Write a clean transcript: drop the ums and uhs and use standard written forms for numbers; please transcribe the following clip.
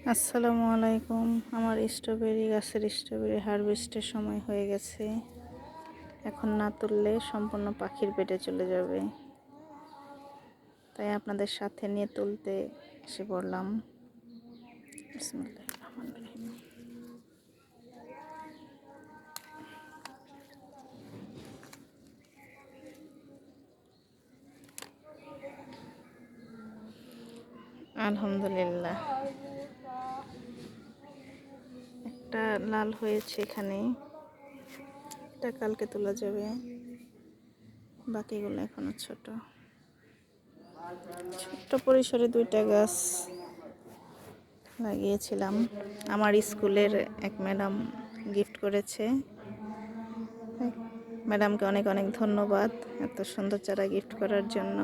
আসসালামু আলাইকুম। আমার স্ট্রবেরি গাছের স্ট্রবেরি হারভেস্টের সময় হয়ে গেছে। এখন না তুললে সম্পূর্ণ পাখির পেটে চলে যাবে, তাই আপনাদের সাথে নিয়ে তুলতে এসে পড়লাম। বিসমিল্লাহির রহমানির রহিম। আলহামদুলিল্লাহ, একটা লাল হয়েছে এখানে, এটা কালকে তোলা যাবে, বাকিগুলো এখনো ছোট ছোট্ট পরিসরে দুইটা গাছ লাগিয়েছিলাম। আমার স্কুলের এক ম্যাডাম গিফট করেছে। ম্যাডামকে অনেক অনেক ধন্যবাদ এত সুন্দর চারা গিফট করার জন্য।